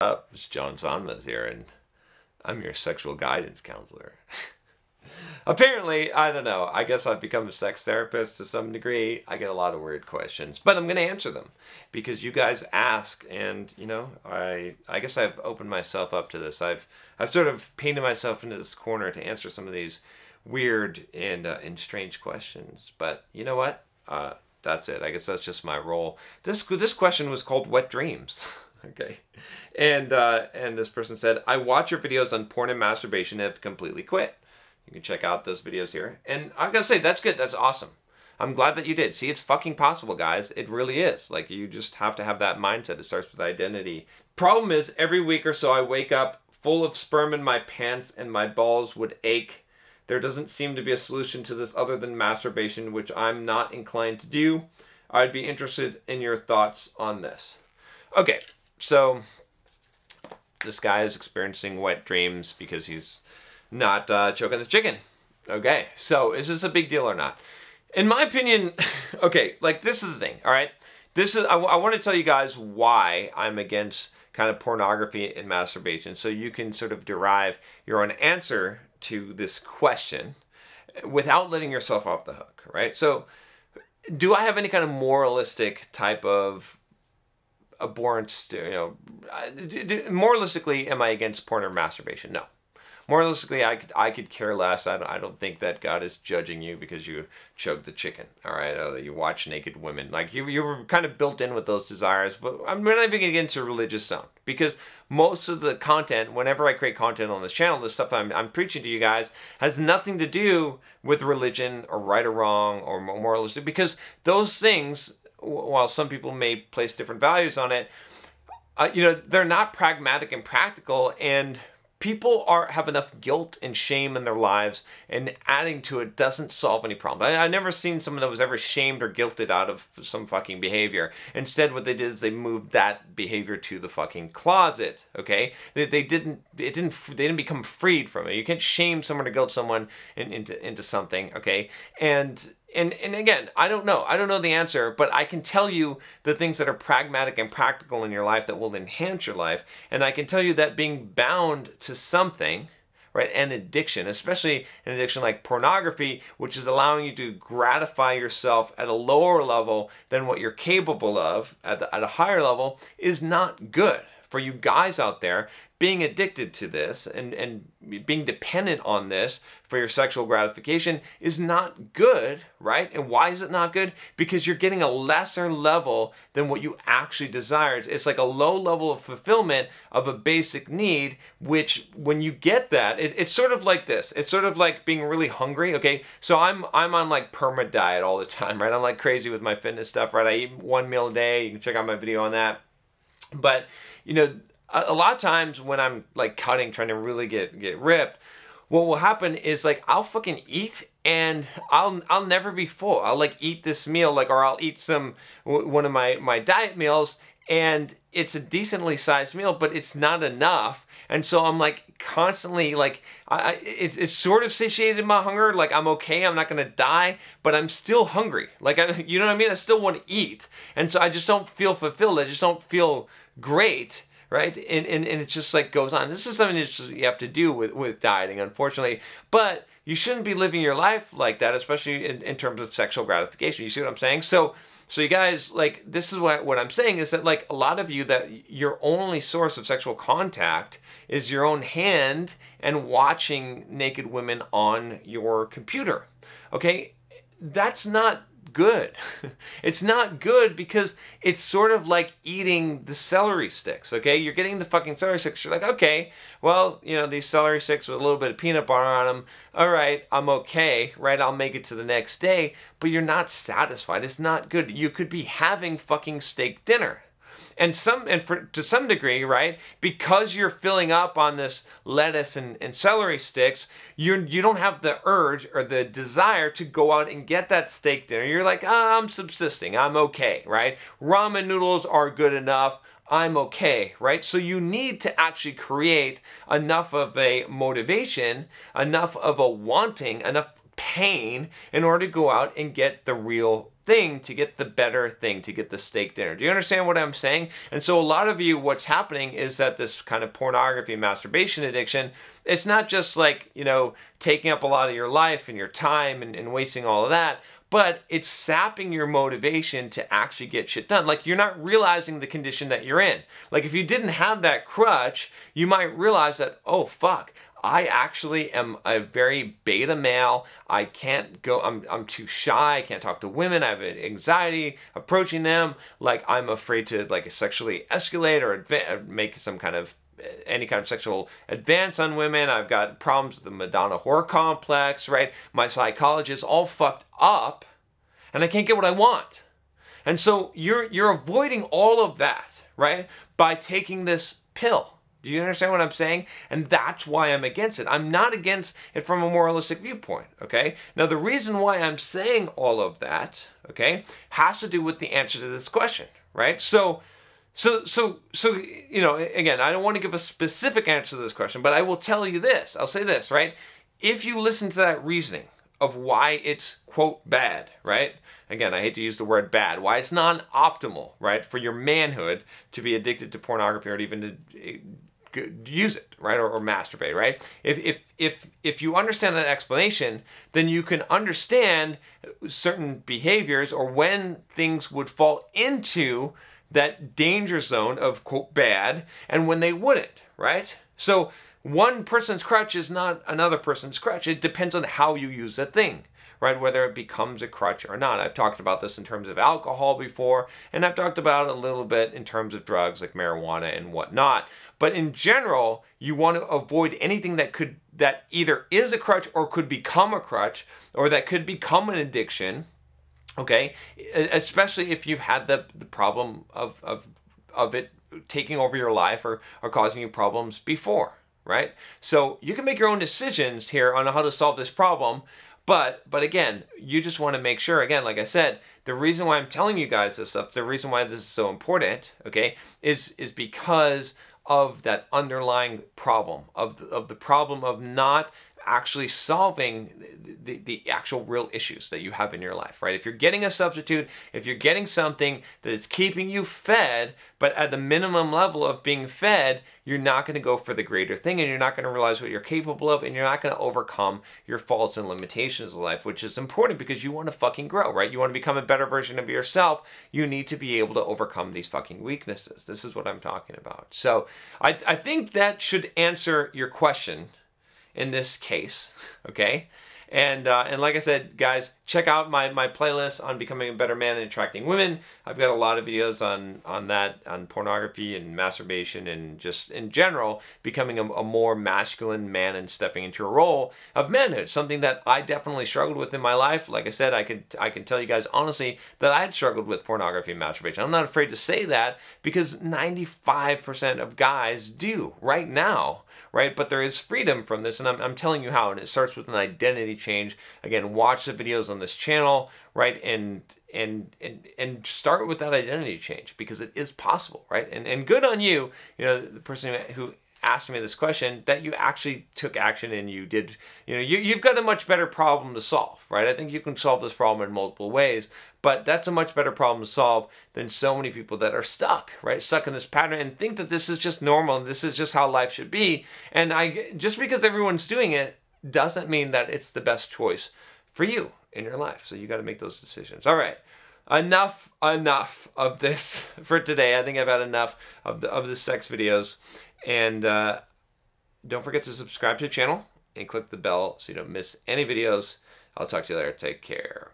Up, it's John Sonmez here, and I'm your sexual guidance counselor. Apparently, I don't know, I guess I've become a sex therapist to some degree. I get a lot of weird questions, but I'm going to answer them because you guys ask, and you know, I guess I've opened myself up to this. I've sort of painted myself into this corner to answer some of these weird and strange questions. But you know what? That's it. I guess that's just my role. This question was called Wet Dreams. Okay, and this person said, I watch your videos on porn and masturbation and have completely quit. You can check out those videos here. And I gotta say, that's good. That's awesome. I'm glad that you did. See, it's fucking possible, guys. It really is. Like, you just have to have that mindset. It starts with identity. Problem is, every week or so, I wake up full of sperm in my pants and my balls would ache. There doesn't seem to be a solution to this other than masturbation, which I'm not inclined to do. I'd be interested in your thoughts on this. Okay. So, this guy is experiencing wet dreams because he's not choking the chicken. Okay, so is this a big deal or not? In my opinion, okay, like this is the thing, all right? I want to tell you guys why I'm against kind of pornography and masturbation so you can sort of derive your own answer to this question without letting yourself off the hook, right? So, do I have any kind of moralistic type of abhorrence, you know, moralistically, am I against porn or masturbation? No. Moralistically, I could care less. I don't think that God is judging you because you choked the chicken, all right, or that you watch naked women. Like, you were kind of built in with those desires, but I'm not even against a religious zone because most of the content, whenever I create content on this channel, the stuff I'm preaching to you guys has nothing to do with religion or right or wrong or moralistic, because those things, while some people may place different values on it, you know, they're not pragmatic and practical, and people have enough guilt and shame in their lives, and adding to it doesn't solve any problem. I've never seen someone that was ever shamed or guilted out of some fucking behavior. Instead, what they did is they moved that behavior to the fucking closet. Okay, they didn't become freed from it. You can't shame someone or guilt someone into something. Okay, and again, I don't know the answer, but I can tell you the things that are pragmatic and practical in your life that will enhance your life. And I can tell you that being bound to something, right, an addiction, especially an addiction like pornography, which is allowing you to gratify yourself at a lower level than what you're capable of at a higher level, is not good. For you guys out there, being addicted to this and being dependent on this for your sexual gratification is not good, right? And why is it not good? Because you're getting a lesser level than what you actually desired. It's like a low level of fulfillment of a basic need, which when you get that, it's sort of like this. It's sort of like being really hungry, okay? So I'm on like perma diet all the time, right? I'm like crazy with my fitness stuff, right? I eat one meal a day. You can check out my video on that. But, you know, a lot of times when I'm like cutting, trying to really get ripped, what will happen is like I'll fucking eat and I'll never be full. I'll like eat this meal, like, or I'll eat one of my diet meals, and it's a decently sized meal, but it's not enough. And so I'm like constantly like, it's sort of satiated my hunger. Like, I'm okay, I'm not gonna die, but I'm still hungry. Like, you know what I mean? I still want to eat. And so I just don't feel fulfilled. I just don't feel great, right? And it just like goes on. This is something that you have to do with dieting, unfortunately. But you shouldn't be living your life like that, especially in terms of sexual gratification. You see what I'm saying? So you guys, like, this is what I'm saying is that, like, a lot of you, that your only source of sexual contact is your own hand and watching naked women on your computer. Okay? That's not good. It's not good because it's sort of like eating the celery sticks, okay? You're getting the fucking celery sticks. You're like, okay, well, you know, these celery sticks with a little bit of peanut butter on them. All right, I'm okay, right? I'll make it to the next day, but you're not satisfied. It's not good. You could be having fucking steak dinner. And to some degree, right, because you're filling up on this lettuce and celery sticks, you don't have the urge or the desire to go out and get that steak dinner. You're like, I'm subsisting, I'm okay, right? Ramen noodles are good enough, I'm okay, right? So you need to actually create enough of a motivation, enough of a wanting, enough pain in order to go out and get the real thing, to get the better thing, to get the steak dinner. Do you understand what I'm saying? And so a lot of you, what's happening is that this kind of pornography and masturbation addiction, it's not just like, you know, taking up a lot of your life and your time and wasting all of that, but it's sapping your motivation to actually get shit done. Like, you're not realizing the condition that you're in. Like, if you didn't have that crutch, you might realize that, oh, fuck, I actually am a very beta male. I can't go, I'm too shy. I can't talk to women. I have anxiety approaching them. Like, I'm afraid to like sexually escalate or make some kind of any kind of sexual advance on women. I've got problems with the Madonna whore complex, right? My psychology is all fucked up and I can't get what I want. And so you're avoiding all of that, right? By taking this pill. Do you understand what I'm saying? And that's why I'm against it. I'm not against it from a moralistic viewpoint, okay? Now, the reason why I'm saying all of that, okay, has to do with the answer to this question, right? So, you know, again, I don't want to give a specific answer to this question, but I will tell you this. I'll say this, right? If you listen to that reasoning of why it's, quote, bad, right? Again, I hate to use the word bad. Why it's non-optimal, right, for your manhood to be addicted to pornography or even to use it, right, or masturbate, right? If you understand that explanation, then you can understand certain behaviors or when things would fall into that danger zone of, quote, bad, and when they wouldn't, right? So one person's crutch is not another person's crutch. It depends on how you use that thing, right? Whether it becomes a crutch or not. I've talked about this in terms of alcohol before, and I've talked about it a little bit in terms of drugs like marijuana and whatnot. But in general, you want to avoid anything that either is a crutch or could become a crutch or that could become an addiction. Okay, especially if you've had the problem of it taking over your life or causing you problems before, right? So you can make your own decisions here on how to solve this problem, but again, you just want to make sure, again, like I said, the reason why I'm telling you guys this stuff, the reason why this is so important, okay, is because of that underlying problem, of the problem of not actually solving the actual real issues that you have in your life, right? If you're getting a substitute, if you're getting something that is keeping you fed, but at the minimum level of being fed, you're not going to go for the greater thing, and you're not going to realize what you're capable of, and you're not going to overcome your faults and limitations of life, which is important because you want to fucking grow, right? You want to become a better version of yourself. You need to be able to overcome these fucking weaknesses. This is what I'm talking about. So I think that should answer your question in this case, okay? And like I said, guys, check out my playlist on becoming a better man and attracting women. I've got a lot of videos on that, on pornography and masturbation and just in general, becoming a more masculine man and stepping into a role of manhood, something that I definitely struggled with in my life. Like I said, I can tell you guys honestly that I had struggled with pornography and masturbation. I'm not afraid to say that because 95% of guys do right now, right? But there is freedom from this, and I'm telling you how, and it starts with an identity change. Again, watch the videos on this channel, right? And start with that identity change because it is possible, right? And good on you, you know, the person who asked me this question, that you actually took action and you did, you know, you've got a much better problem to solve, right? I think you can solve this problem in multiple ways, but that's a much better problem to solve than so many people that are stuck, right? Stuck in this pattern and think that this is just normal and this is just how life should be. And just because everyone's doing it doesn't mean that it's the best choice for you in your life. So you got to make those decisions. All right. Enough of this for today. I think I've had enough of the sex videos. And don't forget to subscribe to the channel and click the bell so you don't miss any videos. I'll talk to you later. Take care.